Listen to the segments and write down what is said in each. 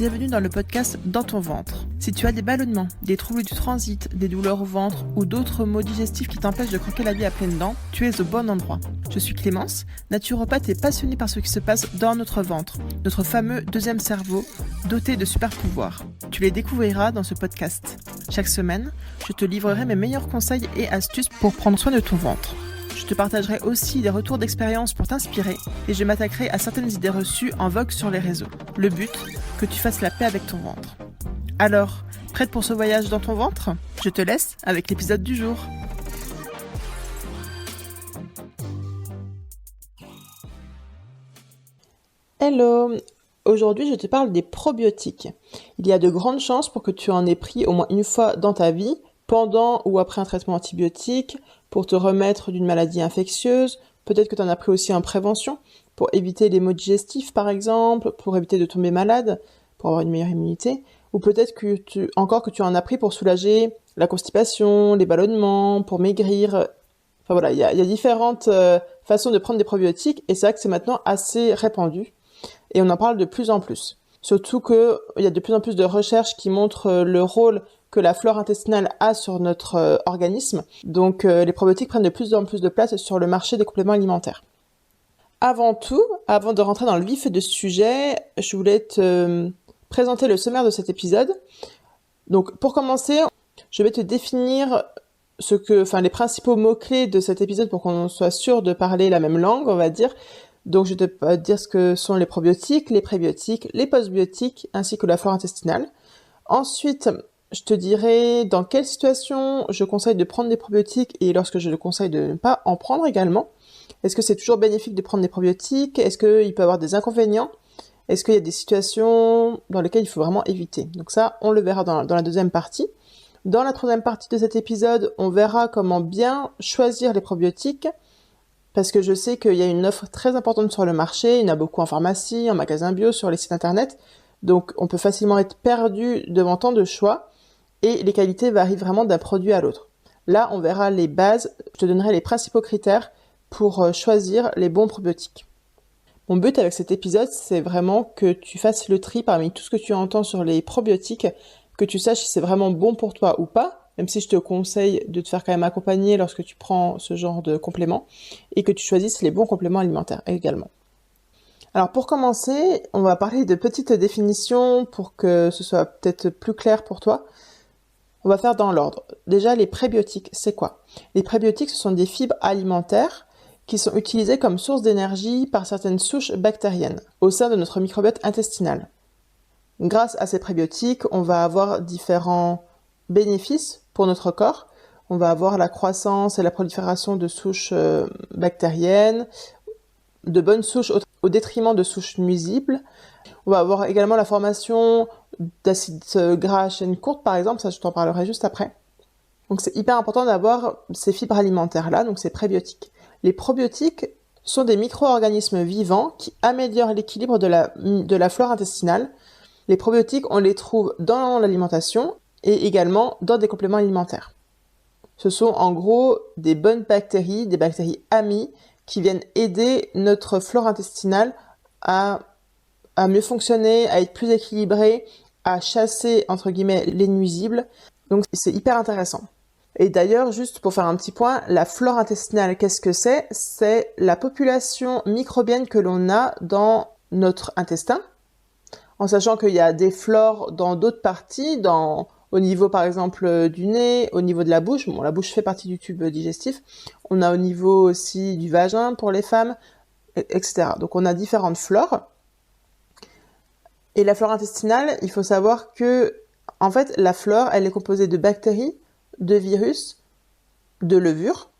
Bienvenue dans le podcast Dans ton ventre. Si tu as des ballonnements, des troubles du transit, des douleurs au ventre ou d'autres maux digestifs qui t'empêchent de croquer la vie à pleines dents, tu es au bon endroit. Je suis Clémence, naturopathe et passionnée par ce qui se passe dans notre ventre, notre fameux deuxième cerveau, doté de super pouvoirs. Tu les découvriras dans ce podcast. Chaque semaine, je te livrerai mes meilleurs conseils et astuces pour prendre soin de ton ventre. Je te partagerai aussi des retours d'expérience pour t'inspirer et je m'attaquerai à certaines idées reçues en vogue sur les réseaux. Le but, que tu fasses la paix avec ton ventre. Alors, prête pour ce voyage dans ton ventre ? Je te laisse avec l'épisode du jour. Hello ! Aujourd'hui, je te parle des probiotiques. Il y a de grandes chances pour que tu en aies pris au moins une fois dans ta vie, pendant ou après un traitement antibiotique, pour te remettre d'une maladie infectieuse, peut-être que tu en as pris aussi en prévention, pour éviter les maux digestifs par exemple, pour éviter de tomber malade, pour avoir une meilleure immunité, ou peut-être que tu en as pris pour soulager la constipation, les ballonnements, pour maigrir. Enfin voilà, il y a différentes façons de prendre des probiotiques et c'est vrai que c'est maintenant assez répandu et on en parle de plus en plus. Surtout qu'il y a de plus en plus de recherches qui montrent le rôle que la flore intestinale a sur notre organisme. Donc les probiotiques prennent de plus en plus de place sur le marché des compléments alimentaires. Avant tout, avant de rentrer dans le vif du sujet, je voulais te présenter le sommaire de cet épisode. Donc pour commencer, je vais te définir les principaux mots-clés de cet épisode pour qu'on soit sûr de parler la même langue, on va dire. Donc je vais te dire ce que sont les probiotiques, les prébiotiques, les postbiotiques, ainsi que la flore intestinale. Ensuite, je te dirai dans quelle situation je conseille de prendre des probiotiques et lorsque je le conseille de ne pas en prendre également. Est-ce que c'est toujours bénéfique de prendre des probiotiques ? Est-ce qu'il peut y avoir des inconvénients ? Est-ce qu'il y a des situations dans lesquelles il faut vraiment éviter ? Donc ça, on le verra dans la deuxième partie. Dans la troisième partie de cet épisode, on verra comment bien choisir les probiotiques parce que je sais qu'il y a une offre très importante sur le marché, il y en a beaucoup en pharmacie, en magasin bio, sur les sites internet. Donc on peut facilement être perdu devant tant de choix et les qualités varient vraiment d'un produit à l'autre. Là, on verra les bases, je te donnerai les principaux critères pour choisir les bons probiotiques. Mon but avec cet épisode, c'est vraiment que tu fasses le tri parmi tout ce que tu entends sur les probiotiques, que tu saches si c'est vraiment bon pour toi ou pas, même si je te conseille de te faire quand même accompagner lorsque tu prends ce genre de compléments, et que tu choisisses les bons compléments alimentaires également. Alors pour commencer, on va parler de petites définitions pour que ce soit peut-être plus clair pour toi. On va faire dans l'ordre. Déjà, les prébiotiques, c'est quoi ? Les prébiotiques, ce sont des fibres alimentaires qui sont utilisées comme source d'énergie par certaines souches bactériennes au sein de notre microbiote intestinal. Grâce à ces prébiotiques, on va avoir différents bénéfices pour notre corps. On va avoir la croissance et la prolifération de souches bactériennes, de bonnes souches au détriment de souches nuisibles. On va avoir également la formation d'acides gras à chaîne courte, par exemple, ça je t'en parlerai juste après. Donc c'est hyper important d'avoir ces fibres alimentaires-là, donc ces prébiotiques. Les probiotiques sont des micro-organismes vivants qui améliorent l'équilibre de la flore intestinale. Les probiotiques, on les trouve dans l'alimentation et également dans des compléments alimentaires. Ce sont en gros des bonnes bactéries, des bactéries amies, qui viennent aider notre flore intestinale à mieux fonctionner, à être plus équilibrée, à chasser, entre guillemets, les nuisibles. Donc c'est hyper intéressant. Et d'ailleurs, juste pour faire un petit point, la flore intestinale, qu'est-ce que c'est ? C'est la population microbienne que l'on a dans notre intestin, en sachant qu'il y a des flores dans d'autres parties, au niveau par exemple du nez, au niveau de la bouche. Bon, la bouche fait partie du tube digestif. On a au niveau aussi du vagin pour les femmes, etc. Donc on a différentes flores. Et la flore intestinale, il faut savoir que, en fait, la flore, elle est composée de bactéries, de virus, de levures.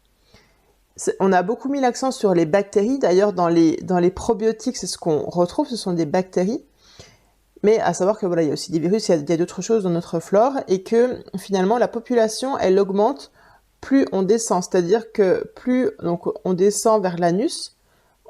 On a beaucoup mis l'accent sur les bactéries. D'ailleurs, dans les probiotiques, c'est ce qu'on retrouve, ce sont des bactéries. Mais à savoir que voilà, il y a aussi des virus, il y a d'autres choses dans notre flore et que finalement la population, elle augmente plus on descend. C'est-à-dire que plus donc, on descend vers l'anus,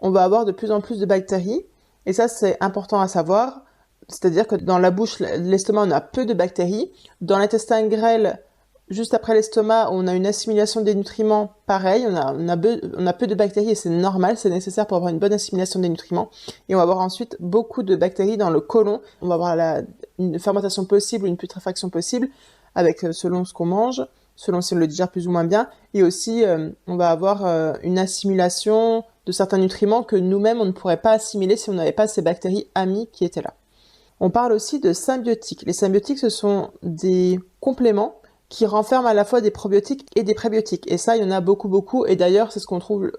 on va avoir de plus en plus de bactéries. Et ça, c'est important à savoir. C'est-à-dire que dans la bouche, l'estomac, on a peu de bactéries. Dans l'intestin grêle, juste après l'estomac, on a une assimilation des nutriments, pareil, on a peu de bactéries et c'est normal, c'est nécessaire pour avoir une bonne assimilation des nutriments. Et on va avoir ensuite beaucoup de bactéries dans le côlon. On va avoir une fermentation possible, une putréfaction possible, avec selon ce qu'on mange, selon si on le digère plus ou moins bien. Et aussi, on va avoir une assimilation de certains nutriments que nous-mêmes, on ne pourrait pas assimiler si on n'avait pas ces bactéries amies qui étaient là. On parle aussi de symbiotiques. Les symbiotiques, ce sont des compléments qui renferment à la fois des probiotiques et des prébiotiques. Et ça, il y en a beaucoup, beaucoup. Et d'ailleurs, c'est ce qu'on trouve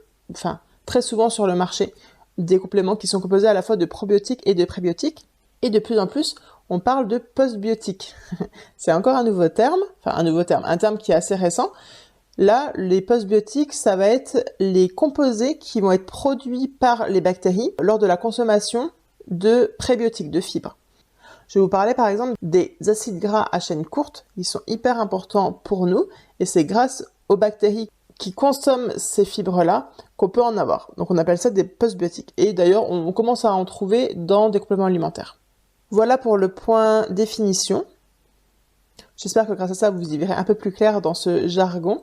très souvent sur le marché. Des compléments qui sont composés à la fois de probiotiques et de prébiotiques. Et de plus en plus, on parle de postbiotiques. C'est encore un nouveau terme, un terme qui est assez récent. Là, les postbiotiques, ça va être les composés qui vont être produits par les bactéries lors de la consommation de prébiotiques, de fibres. Je vais vous parler par exemple des acides gras à chaîne courte. Ils sont hyper importants pour nous et c'est grâce aux bactéries qui consomment ces fibres-là qu'on peut en avoir. Donc on appelle ça des postbiotiques. Et d'ailleurs, on commence à en trouver dans des compléments alimentaires. Voilà pour le point définition. J'espère que grâce à ça, vous y verrez un peu plus clair dans ce jargon.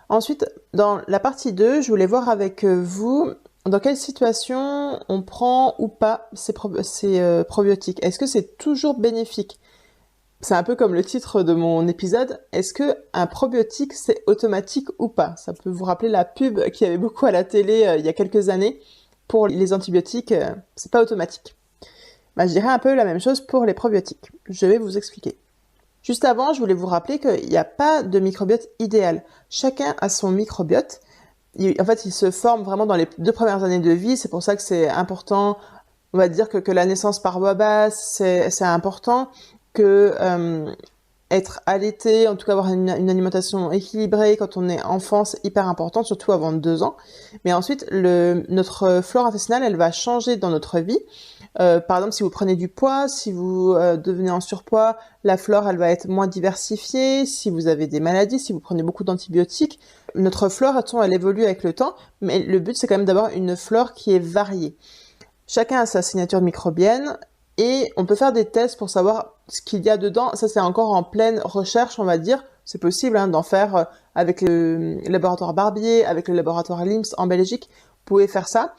Ensuite, dans la partie 2, je voulais voir avec vous dans quelle situation on prend ou pas ces probiotiques. Est-ce que c'est toujours bénéfique? C'est un peu comme le titre de mon épisode. Est-ce que un probiotique, c'est automatique ou pas? Ça peut vous rappeler la pub qu'il y avait beaucoup à la télé il y a quelques années. Pour les antibiotiques, c'est pas automatique. Je dirais un peu la même chose pour les probiotiques. Je vais vous expliquer. Juste avant, je voulais vous rappeler qu'il n'y a pas de microbiote idéal. Chacun a son microbiote. Il se forme vraiment dans les 2 premières années de vie. C'est pour ça que c'est important. On va dire que la naissance par voie basse, c'est important. Que être allaité, en tout cas avoir une alimentation équilibrée quand on est enfant, c'est hyper important, surtout avant 2 ans. Mais ensuite, notre flore intestinale, elle va changer dans notre vie. Par exemple, si vous prenez du poids, si vous devenez en surpoids, la flore, elle va être moins diversifiée. Si vous avez des maladies, si vous prenez beaucoup d'antibiotiques, notre flore, elle évolue avec le temps. Mais le but, c'est quand même d'avoir une flore qui est variée. Chacun a sa signature microbienne et on peut faire des tests pour savoir ce qu'il y a dedans. Ça, c'est encore en pleine recherche, on va dire. C'est possible d'en faire avec le laboratoire Barbier, avec le laboratoire LIMS en Belgique. Vous pouvez faire ça.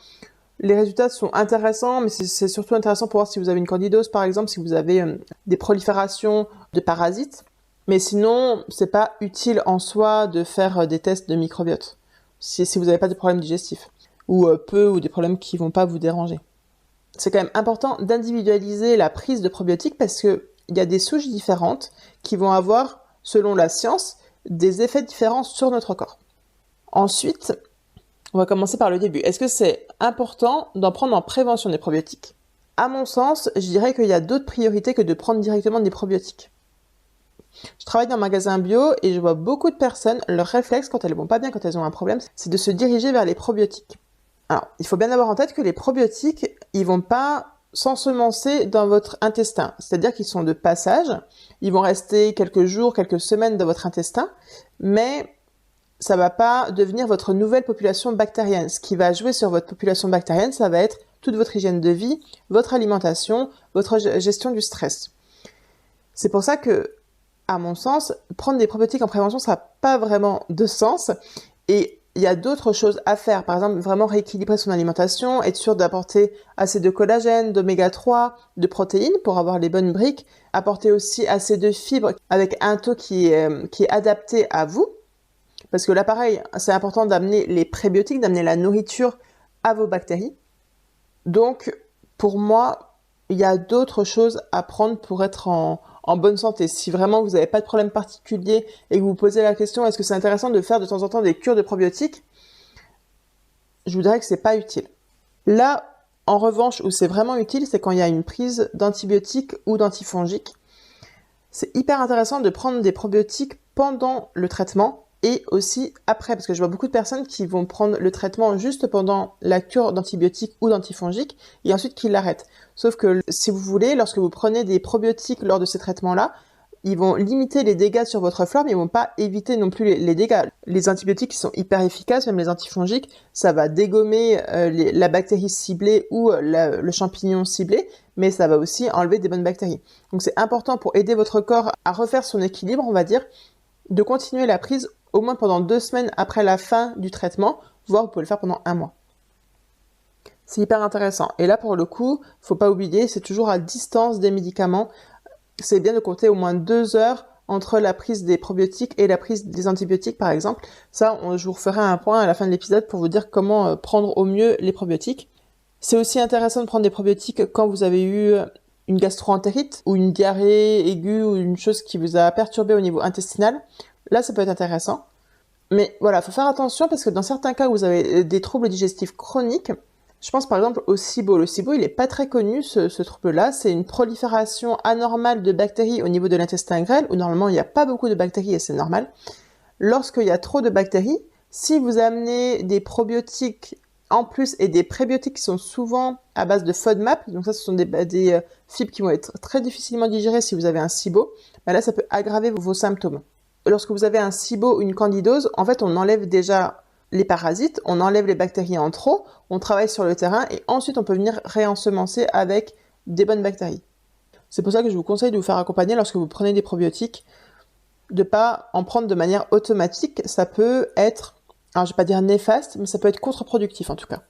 Les résultats sont intéressants, mais c'est surtout intéressant pour voir si vous avez une candidose, par exemple, si vous avez des proliférations de parasites. Mais sinon, c'est pas utile en soi de faire des tests de microbiote si vous n'avez pas de problèmes digestifs ou des problèmes qui vont pas vous déranger. C'est quand même important d'individualiser la prise de probiotiques parce que il y a des souches différentes qui vont avoir, selon la science, des effets différents sur notre corps. Ensuite, on va commencer par le début. Est-ce que c'est important d'en prendre en prévention des probiotiques? À mon sens, je dirais qu'il y a d'autres priorités que de prendre directement des probiotiques. Je travaille dans un magasin bio et je vois beaucoup de personnes, leur réflexe quand elles vont pas bien, quand elles ont un problème, c'est de se diriger vers les probiotiques. Alors, il faut bien avoir en tête que les probiotiques, ils vont pas s'ensemencer dans votre intestin. C'est-à-dire qu'ils sont de passage, ils vont rester quelques jours, quelques semaines dans votre intestin, mais ça va pas devenir votre nouvelle population bactérienne. Ce qui va jouer sur votre population bactérienne, ça va être toute votre hygiène de vie, votre alimentation, votre gestion du stress. C'est pour ça que, à mon sens, prendre des probiotiques en prévention, ça n'a pas vraiment de sens. Et il y a d'autres choses à faire. Par exemple, vraiment rééquilibrer son alimentation, être sûr d'apporter assez de collagène, d'oméga 3, de protéines pour avoir les bonnes briques, apporter aussi assez de fibres avec un taux qui est adapté à vous. Parce que là, pareil, c'est important d'amener les prébiotiques, d'amener la nourriture à vos bactéries. Donc, pour moi, il y a d'autres choses à prendre pour être en bonne santé. Si vraiment vous n'avez pas de problème particulier et que vous vous posez la question, est-ce que c'est intéressant de faire de temps en temps des cures de probiotiques? Je vous dirais que c'est pas utile. Là, en revanche, où c'est vraiment utile, c'est quand il y a une prise d'antibiotiques ou d'antifongiques. C'est hyper intéressant de prendre des probiotiques pendant le traitement et aussi après, parce que je vois beaucoup de personnes qui vont prendre le traitement juste pendant la cure d'antibiotiques ou d'antifongiques et ensuite qui l'arrêtent. Sauf que si vous voulez, lorsque vous prenez des probiotiques lors de ces traitements-là, ils vont limiter les dégâts sur votre flore, mais ils vont pas éviter non plus les dégâts. Les antibiotiques qui sont hyper efficaces, même les antifongiques, ça va dégommer la bactérie ciblée ou le champignon ciblé, mais ça va aussi enlever des bonnes bactéries. Donc c'est important pour aider votre corps à refaire son équilibre, on va dire, de continuer la prise au moins pendant 2 semaines après la fin du traitement, voire vous pouvez le faire pendant 1 mois. C'est hyper intéressant. Et là, pour le coup, faut pas oublier, c'est toujours à distance des médicaments. C'est bien de compter au moins 2 heures entre la prise des probiotiques et la prise des antibiotiques, par exemple. Ça, je vous referai un point à la fin de l'épisode pour vous dire comment prendre au mieux les probiotiques. C'est aussi intéressant de prendre des probiotiques quand vous avez eu une gastro-entérite ou une diarrhée aiguë ou une chose qui vous a perturbé au niveau intestinal. Là, ça peut être intéressant. Mais voilà, faut faire attention parce que dans certains cas où vous avez des troubles digestifs chroniques, je pense par exemple au SIBO. Le SIBO, il est pas très connu, ce trouble-là. C'est une prolifération anormale de bactéries au niveau de l'intestin grêle, où normalement il n'y a pas beaucoup de bactéries et c'est normal. Lorsqu'il y a trop de bactéries, si vous amenez des probiotiques en plus et des prébiotiques qui sont souvent à base de FODMAP, donc ça ce sont des fibres qui vont être très difficilement digérées si vous avez un SIBO, ben là ça peut aggraver vos symptômes. Lorsque vous avez un SIBO ou une candidose, en fait on enlève déjà les parasites, on enlève les bactéries en trop, on travaille sur le terrain et ensuite on peut venir réensemencer avec des bonnes bactéries. C'est pour ça que je vous conseille de vous faire accompagner lorsque vous prenez des probiotiques, de pas en prendre de manière automatique. Ça peut être, alors je vais pas dire néfaste, mais ça peut être contre-productif en tout cas.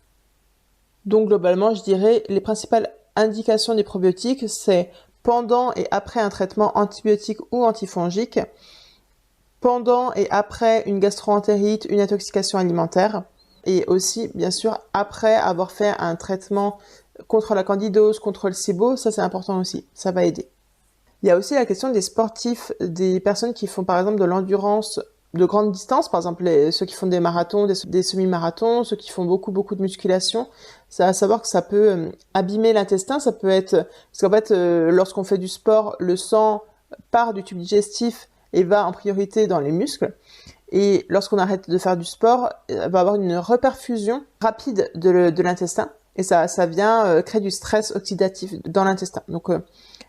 Donc globalement, je dirais les principales indications des probiotiques, c'est pendant et après un traitement antibiotique ou antifongique, pendant et après une gastro-entérite, une intoxication alimentaire, et aussi, bien sûr, après avoir fait un traitement contre la candidose, contre le SIBO, ça c'est important aussi, ça va aider. Il y a aussi la question des sportifs, des personnes qui font par exemple de l'endurance de grande distance, par exemple ceux qui font des marathons, des semi-marathons, ceux qui font beaucoup de musculation. C'est à savoir que ça peut abîmer l'intestin, ça peut être... Parce qu'en fait, lorsqu'on fait du sport, le sang part du tube digestif et va en priorité dans les muscles. Et lorsqu'on arrête de faire du sport, il va avoir une reperfusion rapide de l'intestin. Et ça vient créer du stress oxydatif dans l'intestin. Donc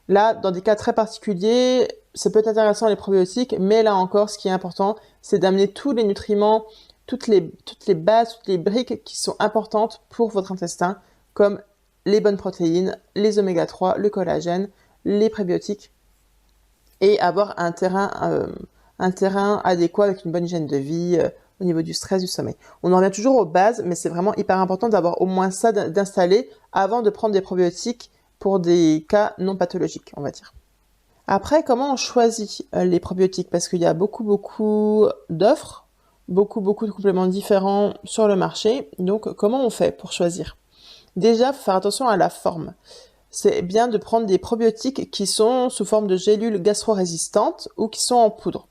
là, dans des cas très particuliers, ça peut être intéressant les probiotiques, mais là encore, ce qui est important, c'est d'amener tous les nutriments, toutes les bases, toutes les briques qui sont importantes pour votre intestin, comme les bonnes protéines, les oméga 3, le collagène, les prébiotiques, et avoir un terrain adéquat avec une bonne hygiène de vie au niveau du stress, du sommeil. On en revient toujours aux bases, mais c'est vraiment hyper important d'avoir au moins ça d'installer avant de prendre des probiotiques pour des cas non pathologiques, on va dire. Après, comment on choisit les probiotiques? Parce qu'il y a beaucoup d'offres, beaucoup de compléments différents sur le marché. Donc, comment on fait pour choisir? Déjà, faut faire attention à la forme. C'est bien de prendre des probiotiques qui sont sous forme de gélules gastro-résistantes ou qui sont en poudre.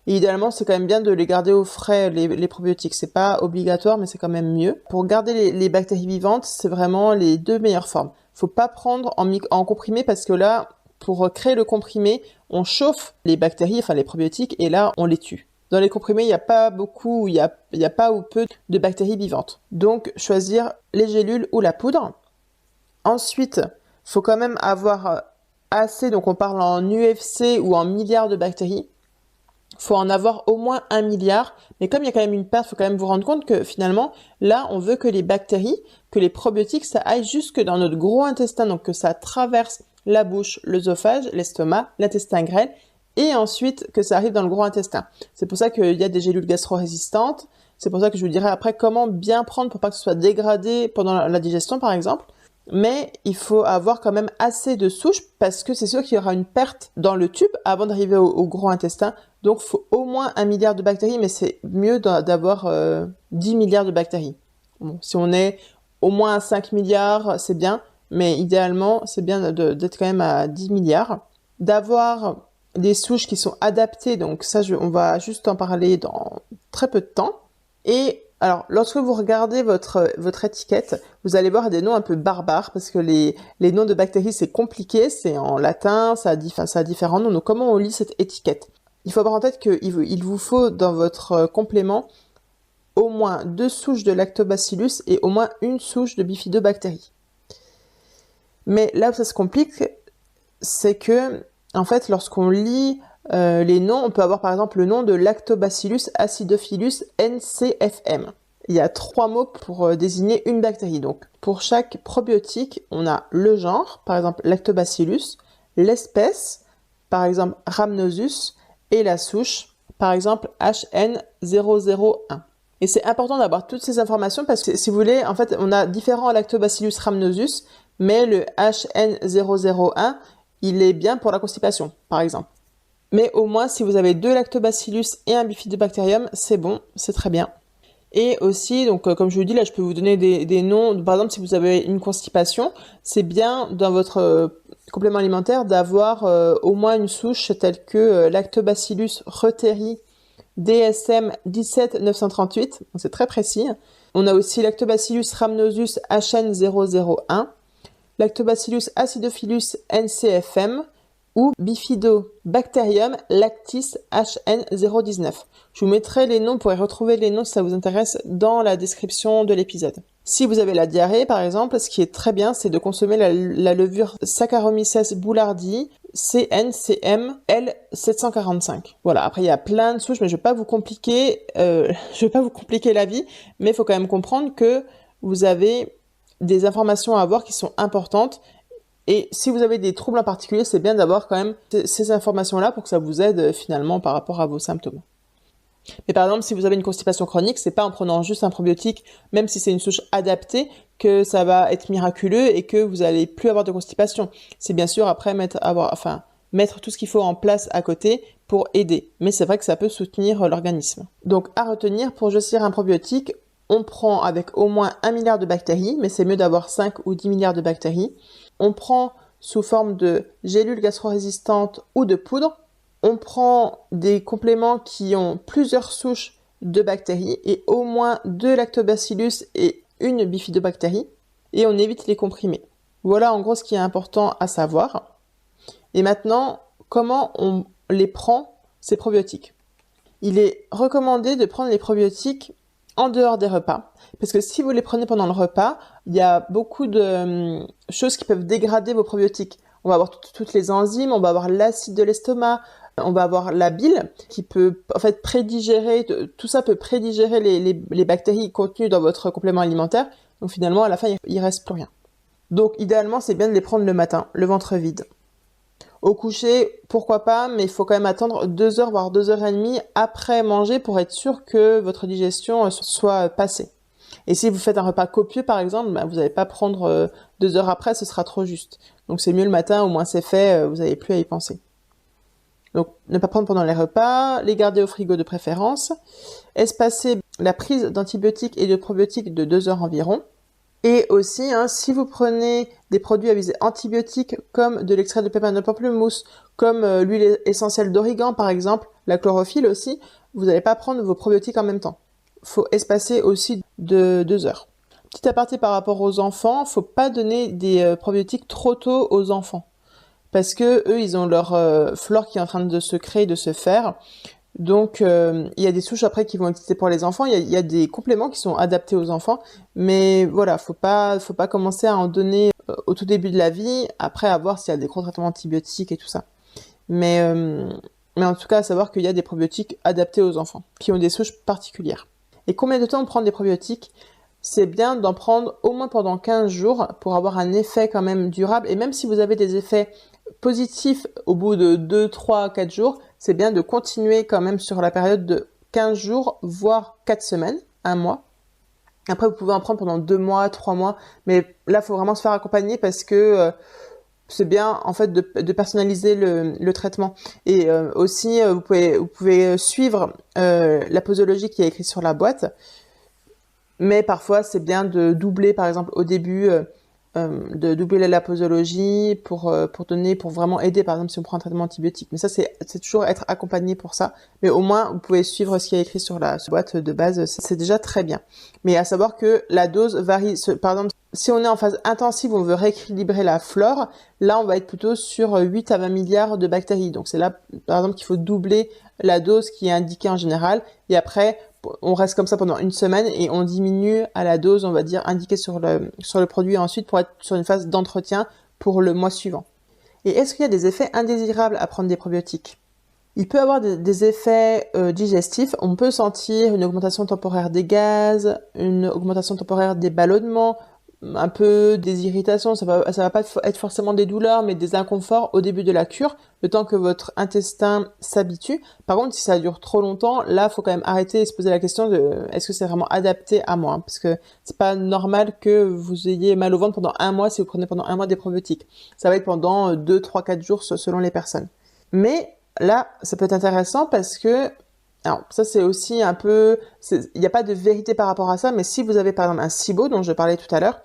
Et idéalement, c'est quand même bien de les garder au frais, les probiotiques. C'est pas obligatoire, mais c'est quand même mieux. Pour garder les bactéries vivantes, c'est vraiment les 2 meilleures formes. Faut pas prendre en comprimé parce que là, pour créer le comprimé, on chauffe les bactéries, enfin les probiotiques, et là, on les tue. Dans les comprimés, il n'y a pas beaucoup, il y a pas ou peu de bactéries vivantes. Donc, choisir les gélules ou la poudre. Ensuite, faut quand même avoir assez, donc on parle en UFC ou en milliards de bactéries. Faut en avoir au moins 1 milliard, mais comme il y a quand même une perte, faut quand même vous rendre compte que finalement, là, on veut que les bactéries, que les probiotiques, ça aille jusque dans notre gros intestin, donc que ça traverse la bouche, l'œsophage, l'estomac, l'intestin grêle, et ensuite que ça arrive dans le gros intestin. C'est pour ça qu'il y a des gélules gastro-résistantes, c'est pour ça que je vous dirai après comment bien prendre pour pas que ce soit dégradé pendant la digestion, par exemple. Mais il faut avoir quand même assez de souches parce que c'est sûr qu'il y aura une perte dans le tube avant d'arriver au gros intestin. Donc, il faut au moins 1 milliard de bactéries, mais c'est mieux d'avoir 10 milliards de bactéries. Bon, si on est au moins à 5 milliards, c'est bien, mais idéalement, c'est bien d'être quand même à 10 milliards. D'avoir des souches qui sont adaptées, donc ça, on va juste en parler dans très peu de temps. Et alors, lorsque vous regardez votre étiquette, vous allez voir des noms un peu barbares parce que les noms de bactéries, c'est compliqué, c'est en latin, ça a différents noms. Donc, comment on lit cette étiquette? Il faut avoir en tête qu'il vous faut dans votre complément au moins 2 souches de lactobacillus et au moins 1 souche de bifidobactéries. Mais là où ça se complique, c'est que, en fait, lorsqu'on lit les noms, on peut avoir par exemple le nom de Lactobacillus acidophilus NCFM. Il y a 3 mots pour désigner une bactérie. Donc, pour chaque probiotique, on a le genre, par exemple Lactobacillus, l'espèce, par exemple Rhamnosus, et la souche, par exemple HN001. Et c'est important d'avoir toutes ces informations parce que si vous voulez, en fait, on a différents Lactobacillus rhamnosus, mais le HN001, il est bien pour la constipation, par exemple. Mais au moins, si vous avez 2 Lactobacillus et un Bifidobacterium, c'est bon, c'est très bien. Et aussi, donc comme je vous dis, là, je peux vous donner des noms. Par exemple, si vous avez une constipation, c'est bien dans votre complément alimentaire d'avoir au moins une souche telle que Lactobacillus reuteri DSM 17938, c'est très précis. On a aussi Lactobacillus rhamnosus HN001, Lactobacillus acidophilus NCFM ou Bifidobacterium lactis HN019. Je vous mettrai les noms, vous pourrez retrouver les noms si ça vous intéresse dans la description de l'épisode. Si vous avez la diarrhée, par exemple, ce qui est très bien, c'est de consommer la levure Saccharomyces boulardii CNCM L745. Voilà, après il y a plein de souches, mais je vais pas vous compliquer la vie, mais il faut quand même comprendre que vous avez des informations à avoir qui sont importantes. Et si vous avez des troubles en particulier, c'est bien d'avoir quand même ces informations-là pour que ça vous aide finalement par rapport à vos symptômes. Mais par exemple, si vous avez une constipation chronique, c'est pas en prenant juste un probiotique, même si c'est une souche adaptée, que ça va être miraculeux et que vous allez plus avoir de constipation. C'est bien sûr après mettre tout ce qu'il faut en place à côté pour aider. Mais c'est vrai que ça peut soutenir l'organisme. Donc à retenir, pour choisir un probiotique, on prend avec au moins 1 milliard de bactéries, mais c'est mieux d'avoir 5 ou 10 milliards de bactéries. On prend sous forme de gélules gastro-résistantes ou de poudre. On prend des compléments qui ont plusieurs souches de bactéries et au moins 2 lactobacillus et une bifidobactérie. Et on évite les comprimés. Voilà en gros ce qui est important à savoir. Et maintenant, comment on les prend, ces probiotiques? Il est recommandé de prendre les probiotiques en dehors des repas. Parce que si vous les prenez pendant le repas, il y a beaucoup de choses qui peuvent dégrader vos probiotiques. On va avoir toutes les enzymes, on va avoir l'acide de l'estomac, on va avoir la bile qui peut en fait prédigérer, tout ça peut prédigérer les bactéries contenues dans votre complément alimentaire. Donc finalement, à la fin, il reste plus rien. Donc idéalement, c'est bien de les prendre le matin, le ventre vide. Au coucher, pourquoi pas, mais il faut quand même attendre 2 heures, voire 2 heures et demie après manger pour être sûr que votre digestion soit passée. Et si vous faites un repas copieux, par exemple, vous n'allez pas prendre 2 heures après, ce sera trop juste. Donc c'est mieux le matin, au moins c'est fait, vous n'avez plus à y penser. Donc ne pas prendre pendant les repas, les garder au frigo de préférence, espacer la prise d'antibiotiques et de probiotiques de 2 heures environ. Et aussi, si vous prenez des produits à visée antibiotique comme de l'extrait de pépins de pamplemousse, comme l'huile essentielle d'origan par exemple, la chlorophylle aussi, vous n'allez pas prendre vos probiotiques en même temps. Faut espacer aussi de 2 heures. Petit aparté par rapport aux enfants, faut pas donner des probiotiques trop tôt aux enfants. Parce que eux, ils ont leur flore qui est en train de se créer, de se faire. Donc, il y a des souches après qui vont exister pour les enfants. Il y a des compléments qui sont adaptés aux enfants. Mais voilà, faut pas commencer à en donner au tout début de la vie. Après, à voir s'il y a des gros traitements antibiotiques et tout ça. Mais en tout cas, à savoir qu'il y a des probiotiques adaptés aux enfants, qui ont des souches particulières. Et combien de temps on prend des probiotiques? C'est bien d'en prendre au moins pendant 15 jours pour avoir un effet quand même durable. Et même si vous avez des effets positifs au bout de 2, 3, 4 jours, c'est bien de continuer quand même sur la période de 15 jours, voire 4 semaines, 1 mois. Après, vous pouvez en prendre pendant 2 mois, 3 mois, mais là, il faut vraiment se faire accompagner parce que c'est bien en fait de personnaliser le traitement. Et aussi, vous pouvez suivre la posologie qui est écrite sur la boîte, mais parfois, c'est bien de doubler, par exemple, au début, de doubler la posologie pour vraiment aider, par exemple, si on prend un traitement antibiotique. Mais ça, c'est toujours être accompagné pour ça. Mais au moins, vous pouvez suivre ce qui est écrit sur la boîte de base. C'est déjà très bien. Mais à savoir que la dose varie. Par exemple, si on est en phase intensive, on veut rééquilibrer la flore, là, on va être plutôt sur 8 à 20 milliards de bactéries. Donc, c'est là, par exemple, qu'il faut doubler la dose qui est indiquée en général. Et après, on reste comme ça pendant 1 semaine et on diminue à la dose, on va dire, indiquée sur le produit ensuite pour être sur une phase d'entretien pour le mois suivant. Et est-ce qu'il y a des effets indésirables à prendre des probiotiques? Il peut avoir des effets digestifs. On peut sentir une augmentation temporaire des gaz, une augmentation temporaire des ballonnements, un peu des irritations, ça va pas être forcément des douleurs, mais des inconforts au début de la cure, le temps que votre intestin s'habitue. Par contre, si ça dure trop longtemps, là, faut quand même arrêter et se poser la question de est-ce que c'est vraiment adapté à moi, hein, parce que c'est pas normal que vous ayez mal au ventre pendant un mois si vous prenez pendant un mois des probiotiques. Ça va être pendant 2, 3, 4 jours selon les personnes. Mais là, ça peut être intéressant parce que alors, ça, c'est aussi un peu... Il n'y a pas de vérité par rapport à ça, mais si vous avez, par exemple, un SIBO, dont je parlais tout à l'heure,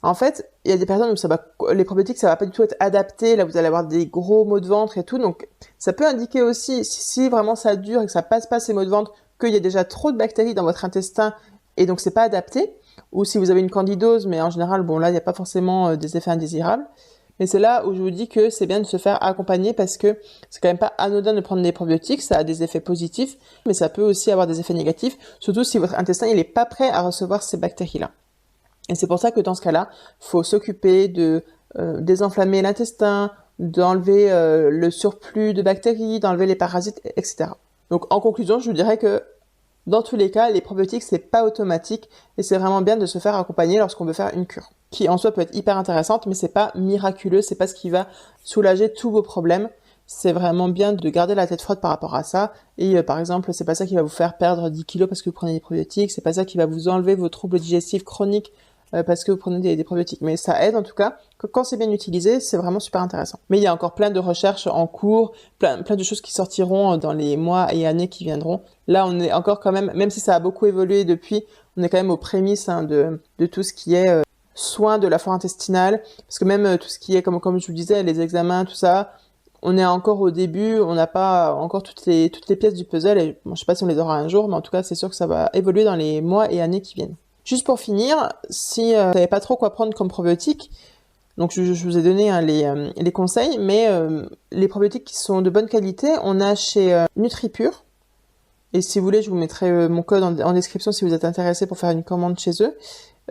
en fait, il y a des personnes où les probiotiques, ça va pas du tout être adapté. Là, vous allez avoir des gros maux de ventre et tout. Donc, ça peut indiquer aussi, si vraiment ça dure et que ça passe pas ces maux de ventre, qu'il y a déjà trop de bactéries dans votre intestin et donc c'est pas adapté. Ou si vous avez une candidose, mais en général, bon, là, il n'y a pas forcément des effets indésirables. Mais c'est là où je vous dis que c'est bien de se faire accompagner parce que c'est quand même pas anodin de prendre des probiotiques, ça a des effets positifs, mais ça peut aussi avoir des effets négatifs, surtout si votre intestin il est pas prêt à recevoir ces bactéries-là. Et c'est pour ça que dans ce cas-là, faut s'occuper de désenflammer l'intestin, d'enlever le surplus de bactéries, d'enlever les parasites, etc. Donc en conclusion, je vous dirais que dans tous les cas, les probiotiques, c'est pas automatique et c'est vraiment bien de se faire accompagner lorsqu'on veut faire une cure, qui en soi peut être hyper intéressante, mais c'est pas miraculeux, c'est pas ce qui va soulager tous vos problèmes. C'est vraiment bien de garder la tête froide par rapport à ça. Et par exemple, c'est pas ça qui va vous faire perdre 10 kilos parce que vous prenez des probiotiques, c'est pas ça qui va vous enlever vos troubles digestifs chroniques parce que vous prenez des probiotiques. Mais ça aide en tout cas, que quand c'est bien utilisé, c'est vraiment super intéressant. Mais il y a encore plein de recherches en cours, plein de choses qui sortiront dans les mois et années qui viendront. Là, on est encore quand même si ça a beaucoup évolué depuis, on est quand même aux prémices de tout ce qui est soins de la flore intestinale, parce que même tout ce qui est, comme je vous disais, les examens, tout ça, on est encore au début, on n'a pas encore toutes les pièces du puzzle, et bon, je sais pas si on les aura un jour, mais en tout cas, c'est sûr que ça va évoluer dans les mois et années qui viennent. Juste pour finir, si vous savez pas trop quoi prendre comme probiotique, donc je vous ai donné hein, les conseils, mais les probiotiques qui sont de bonne qualité, on a chez NutriPure, et si vous voulez, je vous mettrai mon code en description si vous êtes intéressé pour faire une commande chez eux.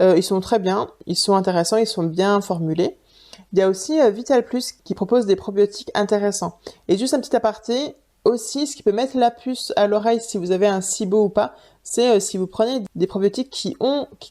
Ils sont très bien, ils sont intéressants, ils sont bien formulés. Il y a aussi Vital Plus qui propose des probiotiques intéressants. Et juste un petit aparté, aussi ce qui peut mettre la puce à l'oreille si vous avez un SIBO ou pas, c'est si vous prenez des probiotiques qui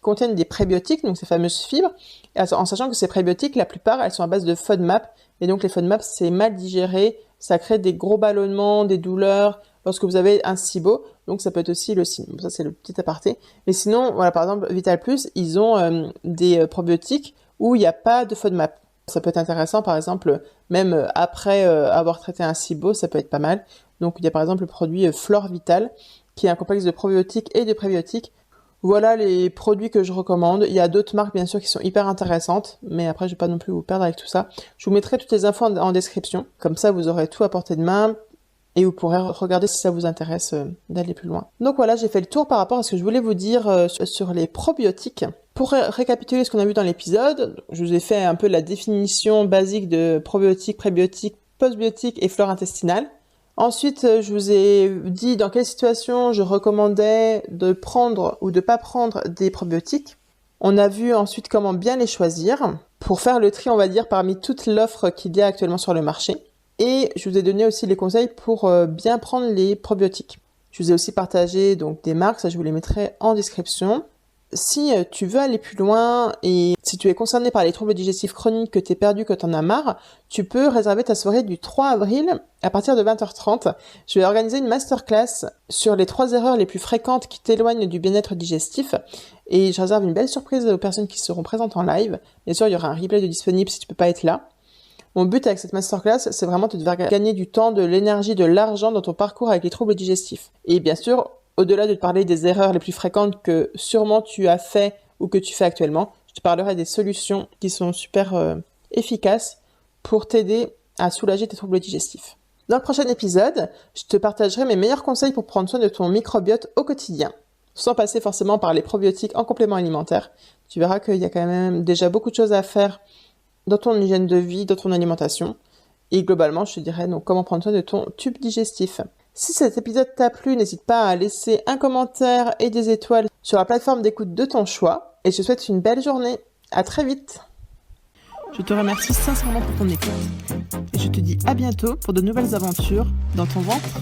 contiennent des prébiotiques, donc ces fameuses fibres, en sachant que ces prébiotiques, la plupart, elles sont à base de FODMAP, et donc les FODMAP, c'est mal digéré, ça crée des gros ballonnements, des douleurs lorsque vous avez un SIBO, donc ça peut être aussi le signe. Bon, ça c'est le petit aparté. Mais sinon, voilà, par exemple, Vital Plus, ils ont des probiotiques où il n'y a pas de FODMAP. Ça peut être intéressant, par exemple, même après avoir traité un SIBO, ça peut être pas mal. Donc il y a par exemple le produit Flore Vital, qui est un complexe de probiotiques et de prébiotiques. Voilà les produits que je recommande. Il y a d'autres marques bien sûr qui sont hyper intéressantes, mais après je vais pas non plus vous perdre avec tout ça. Je vous mettrai toutes les infos en description, comme ça vous aurez tout à portée de main et vous pourrez regarder si ça vous intéresse d'aller plus loin. Donc voilà, j'ai fait le tour par rapport à ce que je voulais vous dire sur les probiotiques. Pour récapituler ce qu'on a vu dans l'épisode, je vous ai fait un peu la définition basique de probiotiques, prébiotiques, postbiotiques et flore intestinale. Ensuite, je vous ai dit dans quelle situation je recommandais de prendre ou de pas prendre des probiotiques. On a vu ensuite comment bien les choisir pour faire le tri, on va dire, parmi toute l'offre qu'il y a actuellement sur le marché. Et je vous ai donné aussi les conseils pour bien prendre les probiotiques. Je vous ai aussi partagé donc des marques, ça je vous les mettrai en description. Si tu veux aller plus loin et si tu es concerné par les troubles digestifs chroniques, que t'es perdu, que t'en as marre, tu peux réserver ta soirée du 3 avril à partir de 20h30. Je vais organiser une masterclass sur les 3 erreurs les plus fréquentes qui t'éloignent du bien-être digestif et je réserve une belle surprise aux personnes qui seront présentes en live. Bien sûr, il y aura un replay de disponible si tu peux pas être là. Mon but avec cette masterclass, c'est vraiment de te faire gagner du temps, de l'énergie, de l'argent dans ton parcours avec les troubles digestifs. Et bien sûr, au-delà de te parler des erreurs les plus fréquentes que sûrement tu as fait ou que tu fais actuellement, je te parlerai des solutions qui sont super efficaces pour t'aider à soulager tes troubles digestifs. Dans le prochain épisode, je te partagerai mes meilleurs conseils pour prendre soin de ton microbiote au quotidien, sans passer forcément par les probiotiques en complément alimentaire. Tu verras qu'il y a quand même déjà beaucoup de choses à faire dans ton hygiène de vie, dans ton alimentation. Et globalement, je te dirais donc comment prendre soin de ton tube digestif. Si cet épisode t'a plu, n'hésite pas à laisser un commentaire et des étoiles sur la plateforme d'écoute de ton choix. Et je te souhaite une belle journée. À très vite. Je te remercie sincèrement pour ton écoute. Et je te dis à bientôt pour de nouvelles aventures dans ton ventre.